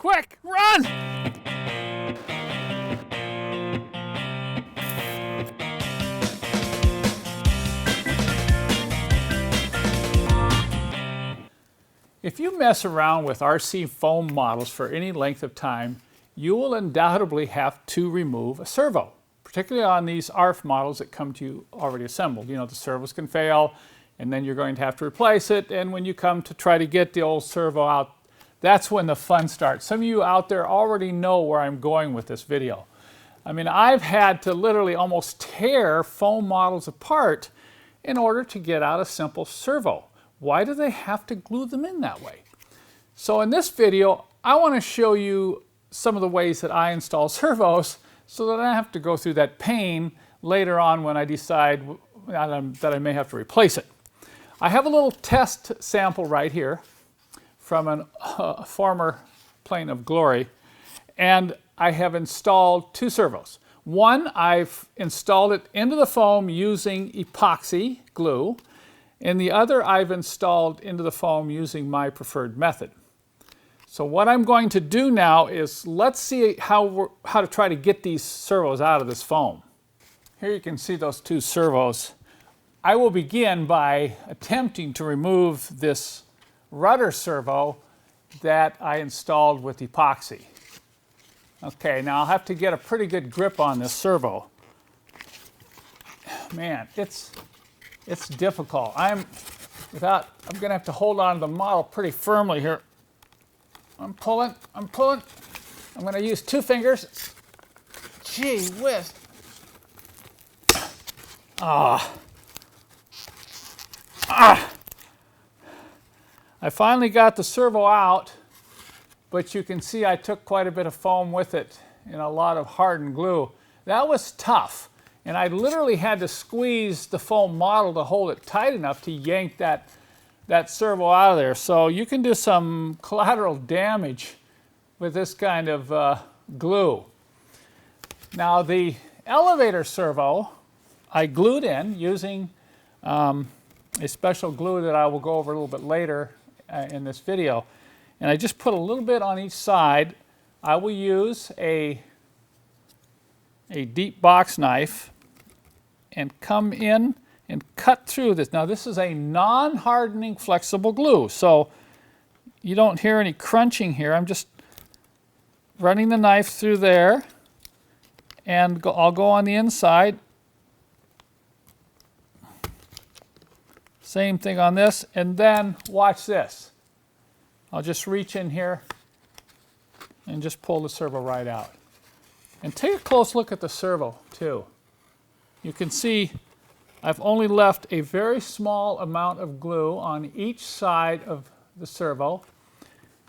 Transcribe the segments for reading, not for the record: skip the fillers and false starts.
Quick, run! If you mess around with RC foam models for any length of time, you will undoubtedly have to remove a servo, particularly on these ARF models that come to you already assembled. You know, the servos can fail, and then you're going to have to replace it, and when you come to try to get the old servo out, that's when the fun starts. Some of you out there already know where I'm going with this video. I mean, I've had to literally almost tear foam models apart in order to get out a simple servo. Why do they have to glue them in that way? So in this video, I want to show you some of the ways that I install servos so that I don't have to go through that pain later on when I decide that I may have to replace it. I have a little test sample right here from a former plane of glory, and I have installed two servos. One, I've installed it into the foam using epoxy glue, and the other I've installed into the foam using my preferred method. So what I'm going to do now is let's see how to try to get these servos out of this foam. Here you can see those two servos. I will begin by attempting to remove this rudder servo that I installed with epoxy. Okay, now I'll have to get a pretty good grip on this servo. Man, it's difficult. I'm gonna have to hold on to the model pretty firmly here. I'm pulling. I'm gonna use two fingers. Gee whiz. I finally got the servo out, but you can see I took quite a bit of foam with it and a lot of hardened glue. That was tough. And I literally had to squeeze the foam model to hold it tight enough to yank that servo out of there. So you can do some collateral damage with this kind of glue. Now the elevator servo I glued in using a special glue that I will go over a little bit later in this video. And I just put a little bit on each side. I will use a deep box knife and come in and cut through this. Now this is a non-hardening flexible glue, so you don't hear any crunching here. I'm just running the knife through there, and I'll go on the inside. Same thing on this, and then watch this. I'll just reach in here and just pull the servo right out. And take a close look at the servo too. You can see I've only left a very small amount of glue on each side of the servo.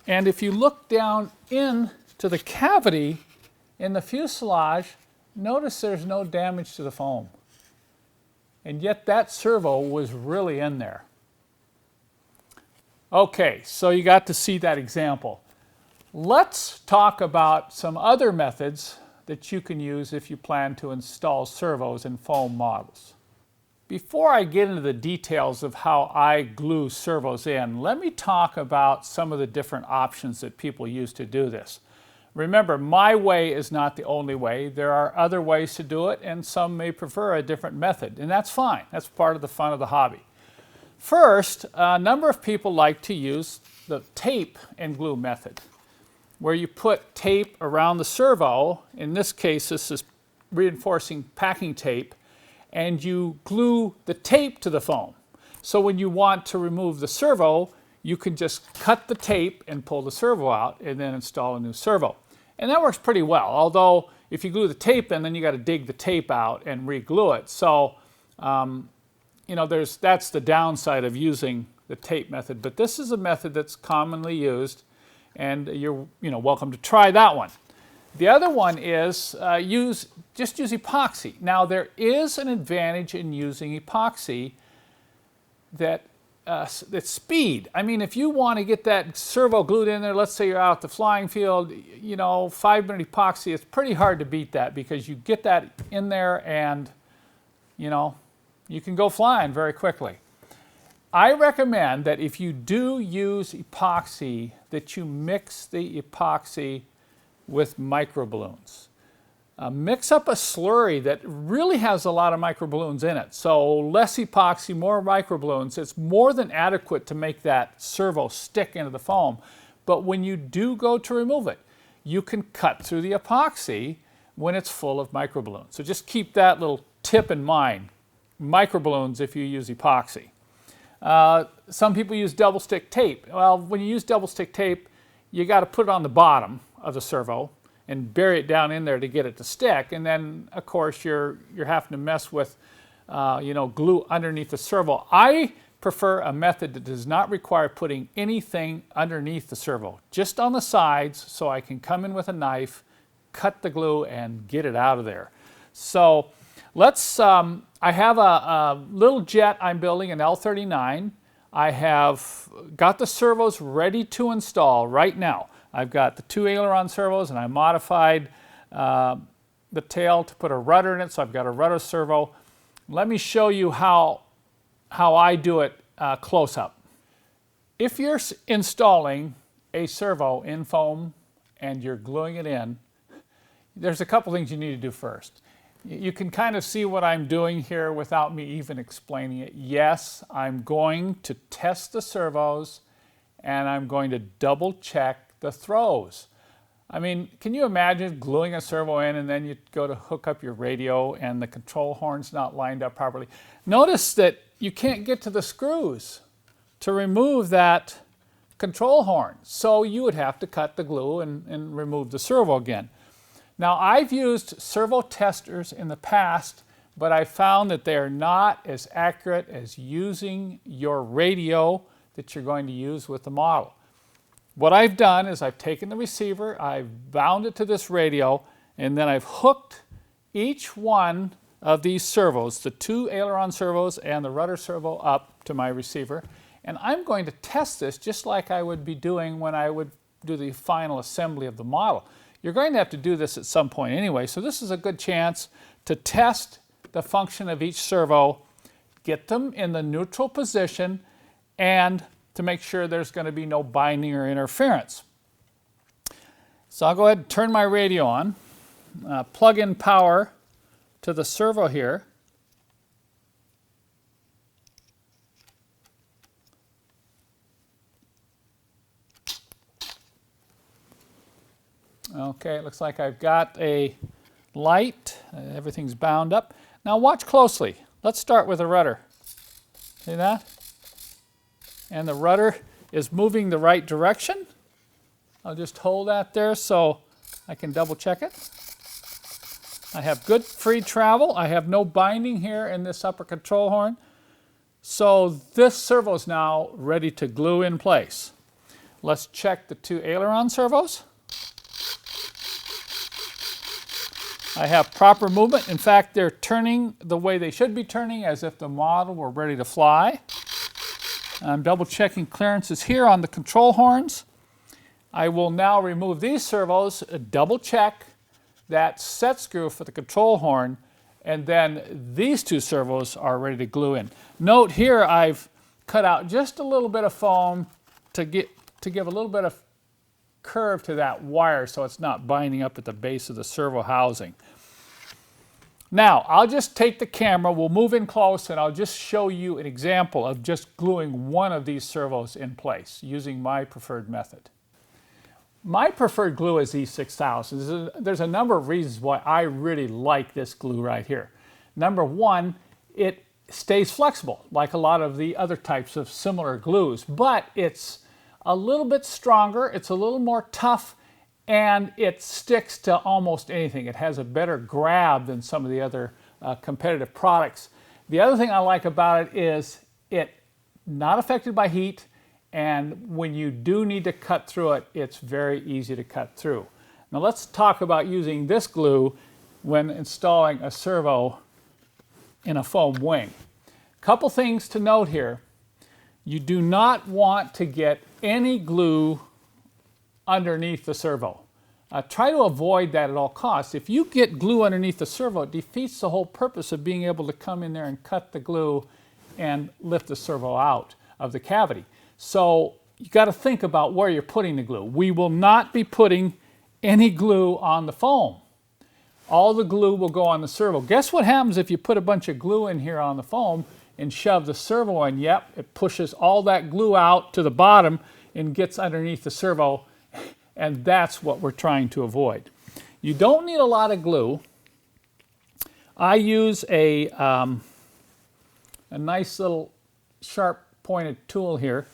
And if you look down into the cavity in the fuselage, notice there's no damage to the foam. And yet that servo was really in there. Okay, so you got to see that example. Let's talk about some other methods that you can use if you plan to install servos in foam models. Before I get into the details of how I glue servos in, let me talk about some of the different options that people use to do this. Remember, my way is not the only way. There are other ways to do it, and some may prefer a different method, and that's fine. That's part of the fun of the hobby. First, a number of people like to use the tape and glue method, where you put tape around the servo. In this case, this is reinforcing packing tape, and you glue the tape to the foam. So when you want to remove the servo, you can just cut the tape and pull the servo out and then install a new servo. And that works pretty well, although if you glue the tape in, then you got to dig the tape out and re-glue it. So, you know, that's the downside of using the tape method, but this is a method that's commonly used, and you're welcome to try that one. The other one is just use epoxy. Now there is an advantage in using epoxy that's speed. I mean, if you want to get that servo glued in there, let's say you're out at the flying field, 5-minute epoxy, it's pretty hard to beat that because you get that in there and you can go flying very quickly. I recommend that if you do use epoxy, that you mix the epoxy with microballoons. Mix up a slurry that really has a lot of microballoons in it. So less epoxy, more microballoons. It's more than adequate to make that servo stick into the foam. But when you do go to remove it, you can cut through the epoxy when it's full of microballoons. So just keep that little tip in mind. Microballoons if you use epoxy. Some people use double stick tape. Well, when you use double stick tape, you got to put it on the bottom of the servo and bury it down in there to get it to stick. And then, of course, you're having to mess with, glue underneath the servo. I prefer a method that does not require putting anything underneath the servo, just on the sides, so I can come in with a knife, cut the glue, and get it out of there. So let's, I have a little jet I'm building, an L39. I have got the servos ready to install right now. I've got the 2 aileron servos, and I modified the tail to put a rudder in it, so I've got a rudder servo. Let me show you how I do it close up. If you're installing a servo in foam and you're gluing it in, there's a couple things you need to do first. You can kind of see what I'm doing here without me even explaining it. Yes, I'm going to test the servos, and I'm going to double check the throws. I mean, can you imagine gluing a servo in and then you go to hook up your radio and the control horn's not lined up properly? Notice that you can't get to the screws to remove that control horn. So you would have to cut the glue and remove the servo again. Now, I've used servo testers in the past, but I found that they are not as accurate as using your radio that you're going to use with the model. What I've done is I've taken the receiver, I've bound it to this radio, and then I've hooked each one of these servos, the 2 aileron servos and the rudder servo, up to my receiver. And I'm going to test this just like I would be doing when I would do the final assembly of the model. You're going to have to do this at some point anyway, so this is a good chance to test the function of each servo, get them in the neutral position, and to make sure there's going to be no binding or interference. So I'll go ahead and turn my radio on, plug in power to the servo here. Okay, it looks like I've got a light. Everything's bound up. Now watch closely. Let's start with the rudder. See that? And the rudder is moving the right direction. I'll just hold that there so I can double check it. I have good free travel. I have no binding here in this upper control horn. So this servo is now ready to glue in place. Let's check the 2 aileron servos. I have proper movement. In fact, they're turning the way they should be turning, as if the model were ready to fly. I'm double checking clearances here on the control horns. I will now remove these servos, double check that set screw for the control horn, and then these 2 servos are ready to glue in. Note here I've cut out just a little bit of foam to give a little bit of curve to that wire so it's not binding up at the base of the servo housing. Now, I'll just take the camera, we'll move in close, and I'll just show you an example of just gluing one of these servos in place using my preferred method. My preferred glue is E6000. There's a number of reasons why I really like this glue right here. Number one, it stays flexible like a lot of the other types of similar glues, but it's a little bit stronger, it's a little more tough, and it sticks to almost anything. It has a better grab than some of the other competitive products. The other thing I like about it is it's not affected by heat, and when you do need to cut through it, it's very easy to cut through. Now let's talk about using this glue when installing a servo in a foam wing. Couple things to note here. You do not want to get any glue underneath the servo. Try to avoid that at all costs. If you get glue underneath the servo, it defeats the whole purpose of being able to come in there and cut the glue and lift the servo out. of the cavity. So you got to think about where you're putting the glue. We will not be putting any glue on the foam. All the glue will go on the servo. Guess what happens if you put a bunch of glue in here on the foam and shove the servo in? Yep, it pushes all that glue out to the bottom and gets underneath the servo, and that's what we're trying to avoid. You don't need a lot of glue. I use a nice little sharp pointed tool here.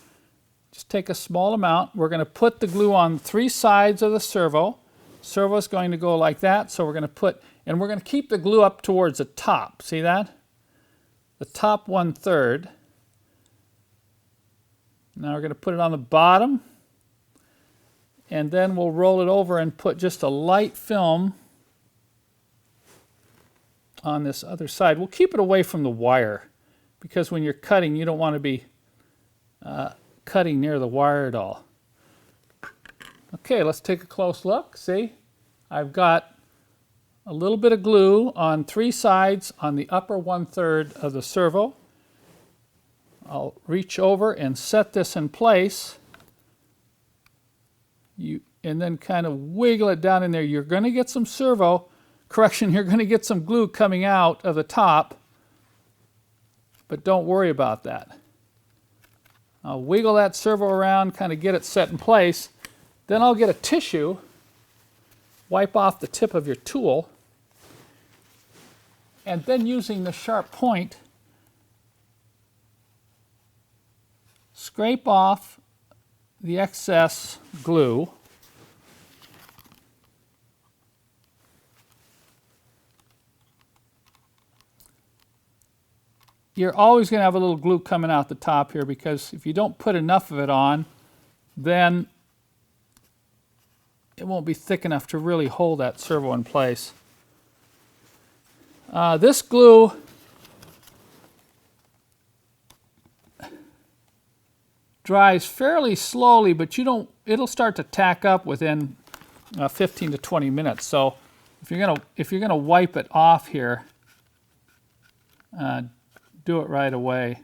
Just take a small amount. We're going to put the glue on 3 sides of the servo. Servo is going to go like that, so we're going to put, and we're going to keep the glue up towards the top. See that? The top 1/3. Now we're going to put it on the bottom, and then we'll roll it over and put just a light film on this other side. We'll keep it away from the wire, because when you're cutting, you don't want to be cutting near the wire at all. Okay, let's take a close look. See, I've got a little bit of glue on 3 sides on the upper 1/3 of the servo. I'll reach over and set this in place. And then kind of wiggle it down in there. You're going to get some servo, you're going to get some glue coming out of the top, but don't worry about that. I'll wiggle that servo around, kind of get it set in place. Then I'll get a tissue, wipe off the tip of your tool, and then using the sharp point, scrape off the excess glue. You're always going to have a little glue coming out the top here, because if you don't put enough of it on, then it won't be thick enough to really hold that servo in place. This glue dries fairly slowly, but it'll start to tack up within 15 to 20 minutes. So if you're gonna wipe it off here, do it right away.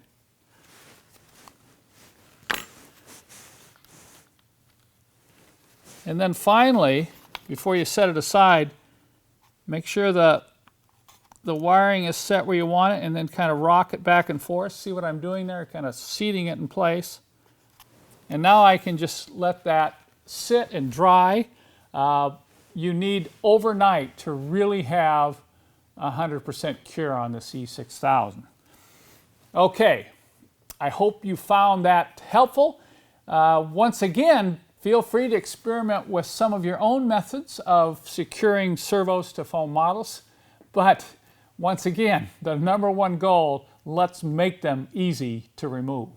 And then finally, before you set it aside, make sure the wiring is set where you want it, and then kind of rock it back and forth. See what I'm doing there? Kind of seating it in place. And now I can just let that sit and dry. You need overnight to really have 100% cure on this E6000. Okay, I hope you found that helpful. Once again, feel free to experiment with some of your own methods of securing servos to foam models. But once again, the #1 goal, let's make them easy to remove.